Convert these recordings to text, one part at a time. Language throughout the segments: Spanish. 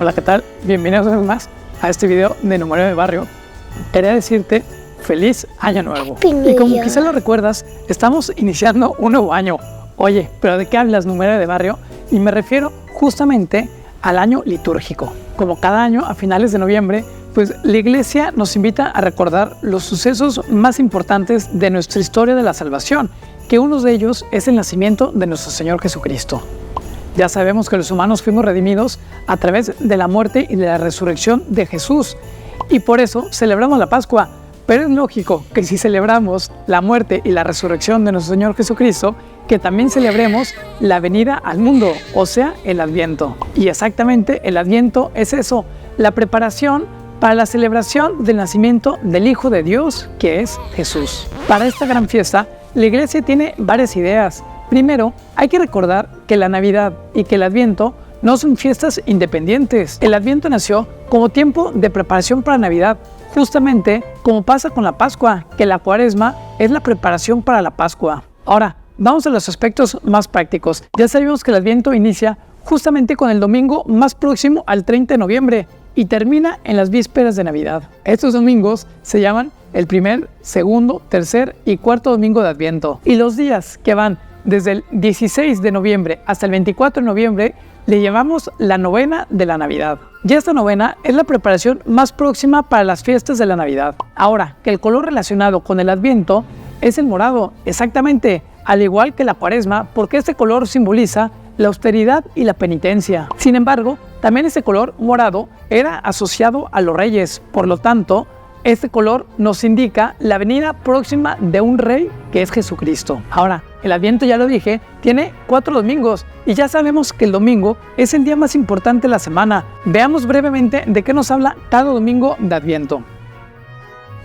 Hola, ¿qué tal? Bienvenidos una vez más a este video de Número de Barrio. Quería decirte feliz año nuevo. Y como quizá lo recuerdas, estamos iniciando un nuevo año. Oye, ¿pero de qué hablas, Número de Barrio? Y me refiero justamente al año litúrgico. Como cada año, a finales de noviembre, pues la Iglesia nos invita a recordar los sucesos más importantes de nuestra historia de la salvación, que uno de ellos es el nacimiento de nuestro Señor Jesucristo. Ya sabemos que los humanos fuimos redimidos a través de la muerte y de la resurrección de Jesús, y por eso celebramos la Pascua. Pero es lógico que si celebramos la muerte y la resurrección de nuestro Señor Jesucristo, que también celebremos la venida al mundo, o sea, el Adviento. Y exactamente el Adviento es eso, la preparación para la celebración del nacimiento del Hijo de Dios, que es Jesús. Para esta gran fiesta, la Iglesia tiene varias ideas. Primero, hay que recordar que la Navidad y que el Adviento no son fiestas independientes. El Adviento nació como tiempo de preparación para Navidad, justamente como pasa con la Pascua, que la Cuaresma es la preparación para la Pascua. Ahora, vamos a los aspectos más prácticos. Ya sabemos que el Adviento inicia justamente con el domingo más próximo al 30 de noviembre y termina en las vísperas de Navidad. Estos domingos se llaman el primer, segundo, tercer y cuarto domingo de Adviento. Y los días que van desde el 16 de noviembre hasta el 24 de noviembre le llamamos la novena de la Navidad. Y esta novena es la preparación más próxima para las fiestas de la Navidad. Ahora, que el color relacionado con el Adviento es el morado, exactamente, al igual que la Cuaresma, porque este color simboliza la austeridad y la penitencia. Sin embargo, también este color morado era asociado a los reyes, por lo tanto, este color nos indica la venida próxima de un rey que es Jesucristo. Ahora, el Adviento, ya lo dije, tiene 4 domingos y ya sabemos que el domingo es el día más importante de la semana. Veamos brevemente de qué nos habla cada domingo de Adviento.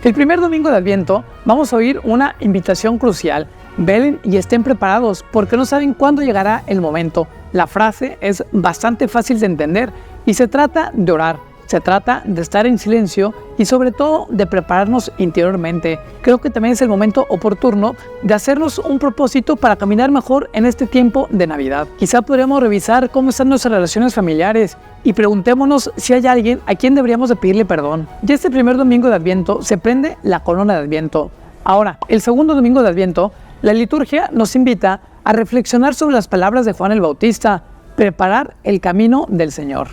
El primer domingo de Adviento vamos a oír una invitación crucial. Velen y estén preparados porque no saben cuándo llegará el momento. La frase es bastante fácil de entender y se trata de orar. Se trata de estar en silencio y sobre todo de prepararnos interiormente. Creo que también es el momento oportuno de hacernos un propósito para caminar mejor en este tiempo de Navidad. Quizá podríamos revisar cómo están nuestras relaciones familiares y preguntémonos si hay alguien a quien deberíamos de pedirle perdón. Ya este primer domingo de Adviento se prende la corona de Adviento. Ahora, el segundo domingo de Adviento, la liturgia nos invita a reflexionar sobre las palabras de Juan el Bautista, preparar el camino del Señor.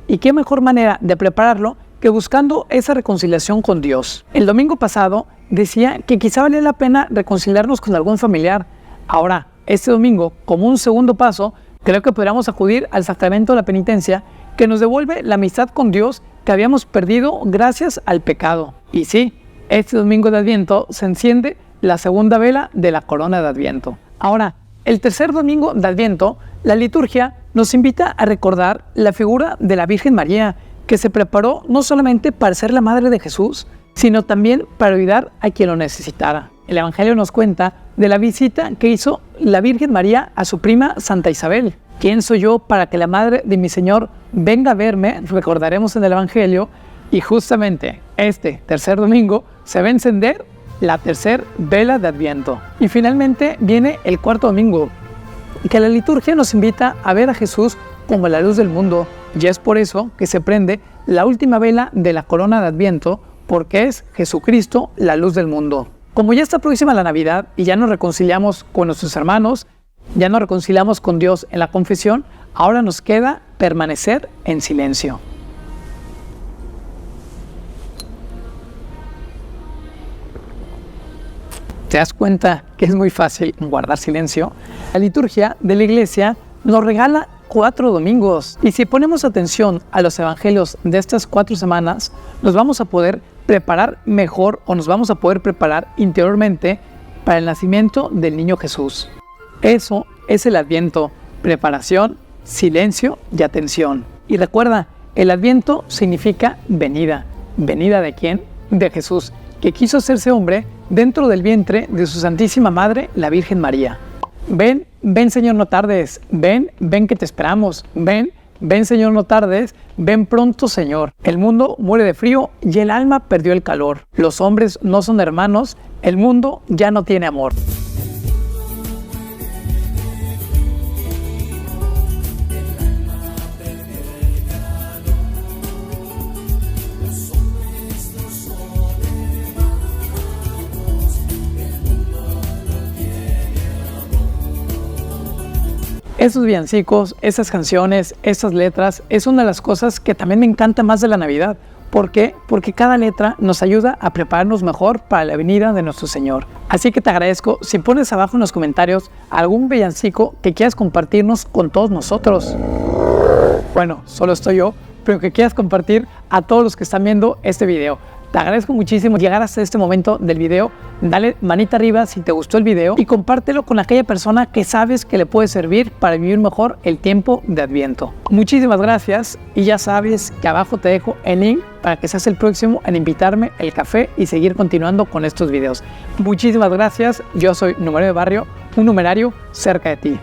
¿Y qué mejor manera de prepararlo que buscando esa reconciliación con Dios? El domingo pasado decía que quizá valía la pena reconciliarnos con algún familiar. Ahora, este domingo, como un segundo paso, creo que podríamos acudir al sacramento de la penitencia que nos devuelve la amistad con Dios que habíamos perdido gracias al pecado. Y sí, este domingo de Adviento se enciende la segunda vela de la corona de Adviento. Ahora, el tercer domingo de Adviento, la liturgia nos invita a recordar la figura de la Virgen María, que se preparó no solamente para ser la madre de Jesús, sino también para ayudar a quien lo necesitara. El Evangelio nos cuenta de la visita que hizo la Virgen María a su prima Santa Isabel. ¿Quién soy yo para que la madre de mi Señor venga a verme? Recordaremos en el Evangelio, y justamente este tercer domingo se va a encender la tercera vela de Adviento. Y finalmente viene el cuarto domingo, que la liturgia nos invita a ver a Jesús como la luz del mundo, y es por eso que se prende la última vela de la corona de Adviento, porque es Jesucristo la luz del mundo. Como ya está próxima la Navidad y ya nos reconciliamos con nuestros hermanos, ya nos reconciliamos con Dios en la confesión, ahora nos queda permanecer en silencio. ¿Te das cuenta que es muy fácil guardar silencio? La liturgia de la Iglesia nos regala 4 domingos y si ponemos atención a los evangelios de estas 4 semanas, nos vamos a poder preparar mejor o nos vamos a poder preparar interiormente para el nacimiento del niño Jesús. Eso es el Adviento: preparación, silencio y atención. Y recuerda, el Adviento significa venida. ¿Venida de quién? De Jesús, que quiso hacerse hombre dentro del vientre de su Santísima Madre, la Virgen María. Ven, ven Señor, no tardes. Ven, ven que te esperamos. Ven, ven Señor, no tardes. Ven pronto Señor. El mundo muere de frío y el alma perdió el calor. Los hombres no son hermanos. El mundo ya no tiene amor. Esos villancicos, esas canciones, esas letras, es una de las cosas que también me encanta más de la Navidad. ¿Por qué? Porque cada letra nos ayuda a prepararnos mejor para la venida de nuestro Señor. Así que te agradezco si pones abajo en los comentarios algún villancico que quieras compartirnos con todos nosotros. Bueno, solo estoy yo, pero que quieras compartir a todos los que están viendo este video. Te agradezco muchísimo llegar hasta este momento del video. Dale manita arriba si te gustó el video y compártelo con aquella persona que sabes que le puede servir para vivir mejor el tiempo de Adviento. Muchísimas gracias y ya sabes que abajo te dejo el link para que seas el próximo en invitarme el café y seguir continuando con estos videos. Muchísimas gracias. Yo soy Numerario de Barrio, un numerario cerca de ti.